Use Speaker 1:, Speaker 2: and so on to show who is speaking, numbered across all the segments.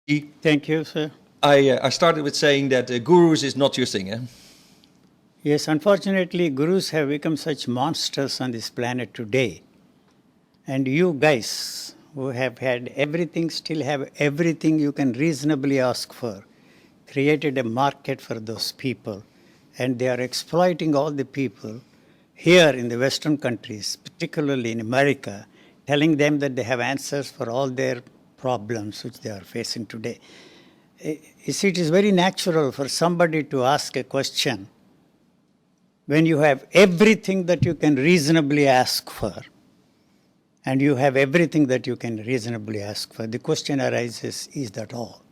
Speaker 1: Thank you, sir.
Speaker 2: I started with saying that gurus is not your thing, eh?
Speaker 1: Yes, unfortunately, gurus have become such monsters on this planet today. And you guys who have had everything, still have everything you can reasonably ask for, created a market for those people. And they are exploiting all the people here in the Western countries, particularly in America, telling them that they have answers for all their problems which they are facing today. You see, it is very natural for somebody to ask a question when you have everything that you can reasonably ask for, and you have everything that you can reasonably ask for. The question arises, is that all?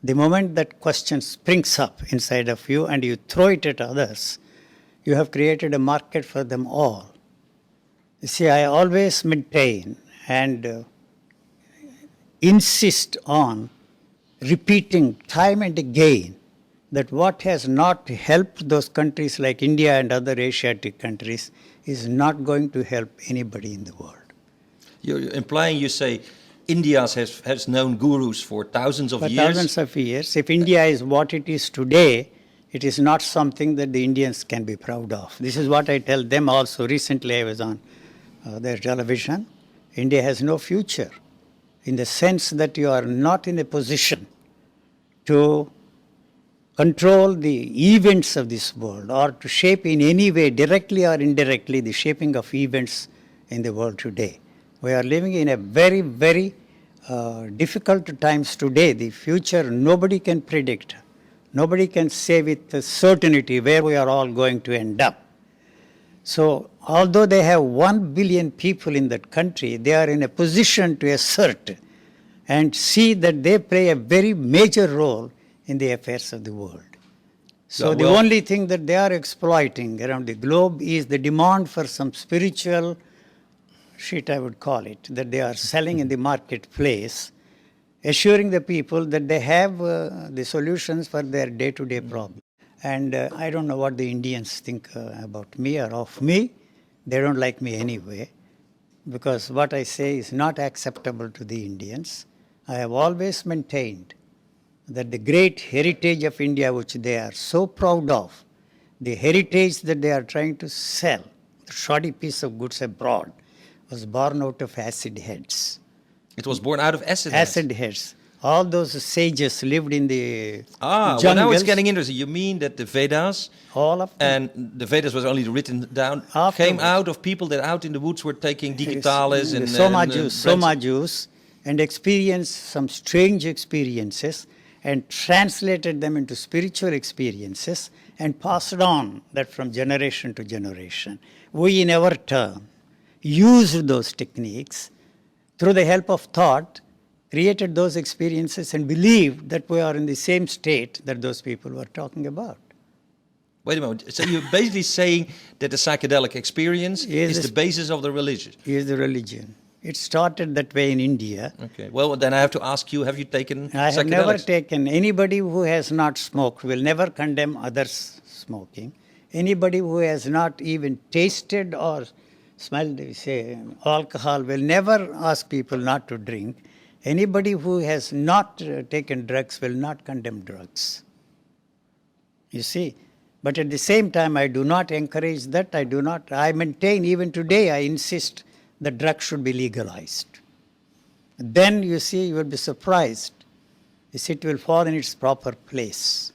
Speaker 1: The moment that question springs up inside of you and you throw it at others, you have created a market for them all. You see, I always maintain and insist on repeating time and again that what has not helped those countries like India and other Asiatic countries is not going to help anybody in the world.
Speaker 2: You're implying, you say, India has known gurus for thousands of years.
Speaker 1: For thousands of years. If India is what it is today, it is not something that the Indians can be proud of. This is what I tell them also. Recently I was on their television. India has no future in the sense that you are not in a position to control the events of this world or to shape in any way, directly or indirectly, the shaping of events in the world today. We are living in a very, very difficult times today. The future nobody can predict. Nobody can say with certainty where we are all going to end up. So, although they have 1 billion people in that country, they are in a position to assert and see that they play a very major role in the affairs of the world. So, the only thing that they are exploiting around the globe is the demand for some spiritual shit, I would call it, that they are selling in the marketplace, assuring the people that they have the solutions for their day-to-day problems. And I don't know what the Indians think about me or of me. They don't like me anyway, because what I say is not acceptable to the Indians. I have always maintained that the great heritage of India, which they are so proud of, the heritage that they are trying to sell, the shoddy piece of goods abroad, was born out of acid heads.
Speaker 2: It was born out of acid heads?
Speaker 1: Acid heads. All those sages lived in the jungles.
Speaker 2: Well, now it's getting interesting. You mean that the Vedas,
Speaker 1: all of them,
Speaker 2: and the Vedas was only written down,
Speaker 1: afterwards,
Speaker 2: came out of people that out in the woods were taking digitalis and
Speaker 1: soma juice, and experienced some strange experiences and translated them into spiritual experiences and passed on that from generation to generation. We in our turn used those techniques through the help of thought, created those experiences and believed that we are in the same state that those people were talking about.
Speaker 2: Wait a moment. So you're basically saying that the psychedelic experience is the basis of the religion?
Speaker 1: Is the religion. It started that way in India.
Speaker 2: Okay. Well, then I have to ask you, have you taken
Speaker 1: I have
Speaker 2: psychedelics?
Speaker 1: never taken. Anybody who has not smoked will never condemn others smoking. Anybody who has not even tasted or smelled, say, alcohol will never ask people not to drink. Anybody who has not taken drugs will not condemn drugs. You see? But at the same time, I do not encourage that. I maintain, even today, I insist that drugs should be legalized. Then, you see, you will be surprised. It will fall in its proper place.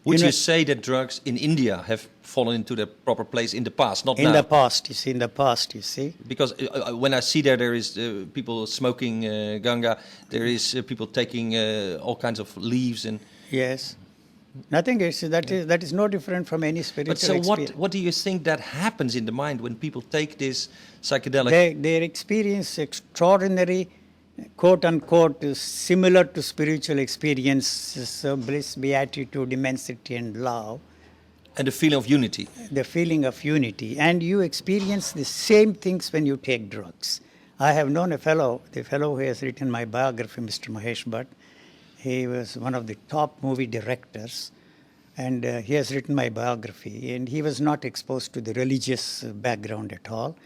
Speaker 2: Would you say that drugs in India have fallen into their proper place in the past, not now?
Speaker 1: In the past, you see.
Speaker 2: Because when I see there is people smoking ganga, there is people taking all kinds of leaves and...
Speaker 1: Yes. Nothing is, that is no different from any spiritual experience.
Speaker 2: But so what do you think that happens in the mind when people take this psychedelic?
Speaker 1: They experience extraordinary, quote-unquote, similar to spiritual experiences, bliss, beatitude, immensity and love.
Speaker 2: And the feeling of unity.
Speaker 1: The feeling of unity. And you experience the same things when you take drugs. I have known the fellow who has written my biography, Mr. Mahesh Bhatt. He was one of the top movie directors, and he has written my biography, and he was not exposed to the religious background at all.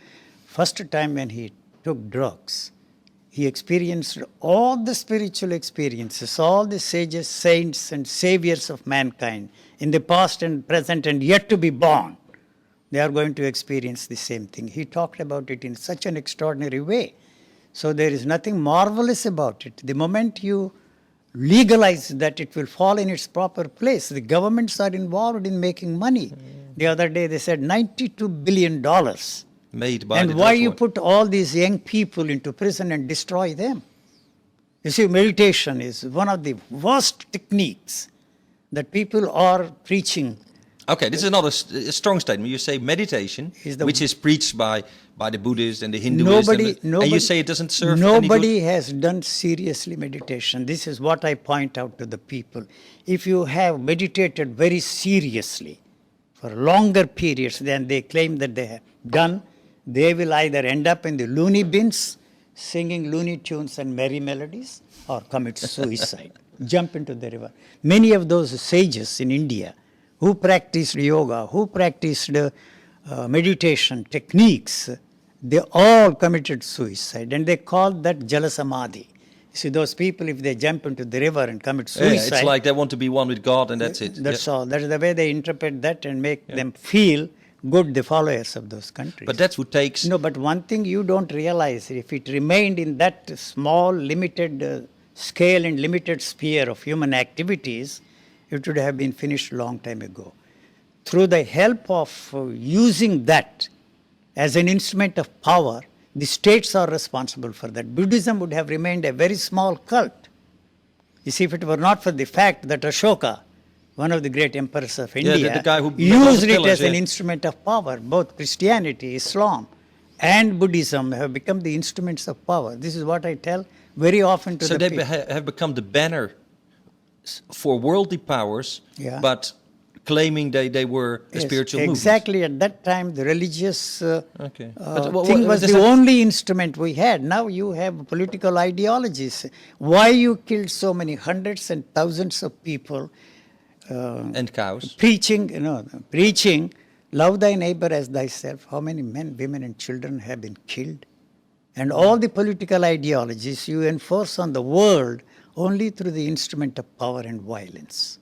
Speaker 1: First time when he took drugs, He experienced all the spiritual experiences, all the sages, saints, and saviors of mankind in the past and present and yet to be born. They are going to experience the same thing. He talked about it in such an extraordinary way. So there is nothing marvelous about it. The moment you legalize that, it will fall in its proper place. The governments are involved in making money. The other day they said $92 billion.
Speaker 2: Made by
Speaker 1: And
Speaker 2: the
Speaker 1: why
Speaker 2: drug
Speaker 1: you
Speaker 2: lord.
Speaker 1: put all these young people into prison and destroy them? You see, meditation is one of the worst techniques that people are preaching.
Speaker 2: Okay, this is not a strong statement. You say meditation,
Speaker 1: Is the-
Speaker 2: which is preached by the Buddhists and the Hindus, and you say it doesn't serve any good?
Speaker 1: Nobody has done seriously meditation. This is what I point out to the people. If you have meditated very seriously for longer periods than they claim that they have done, they will either end up in the loony bins, singing looney tunes and merry melodies, or commit suicide, jump into the river. Many of those sages in India who practiced yoga, who practiced meditation techniques, they all committed suicide, and they called that jala samadhi. You see, those people, if they jump into the river and commit
Speaker 2: Yeah,
Speaker 1: suicide,
Speaker 2: it's like they want to be one with God, and that's it.
Speaker 1: that's
Speaker 2: Yeah.
Speaker 1: all. That's the way they interpret that and make them feel good, the followers of those countries.
Speaker 2: But that's who takes.
Speaker 1: No, but one thing you don't realize, if it remained in that small, limited scale and limited sphere of human activities, it would have been finished long time ago. Through the help of using that as an instrument of power, the states are responsible for that. Buddhism would have remained a very small cult. You see, if it were not for the fact that Ashoka, one of the great emperors of India,
Speaker 2: the guy who made all the
Speaker 1: used it
Speaker 2: pillars,
Speaker 1: as an
Speaker 2: yeah.
Speaker 1: instrument of power. Both Christianity, Islam, and Buddhism have become the instruments of power. This is what I tell very often to
Speaker 2: So
Speaker 1: the
Speaker 2: they
Speaker 1: people.
Speaker 2: have become the banner for worldly powers,
Speaker 1: Yeah.
Speaker 2: but claiming they were a
Speaker 1: Yes,
Speaker 2: spiritual movement.
Speaker 1: exactly. At that time, the religious
Speaker 2: Okay. But
Speaker 1: thing was
Speaker 2: does
Speaker 1: the
Speaker 2: that-
Speaker 1: only instrument we had. Now you have political ideologies. Why you killed so many hundreds and thousands of people
Speaker 2: and cows.
Speaker 1: preaching, love thy neighbor as thyself. How many men, women, and children have been killed? And all the political ideologies you enforce on the world only through the instrument of power and violence.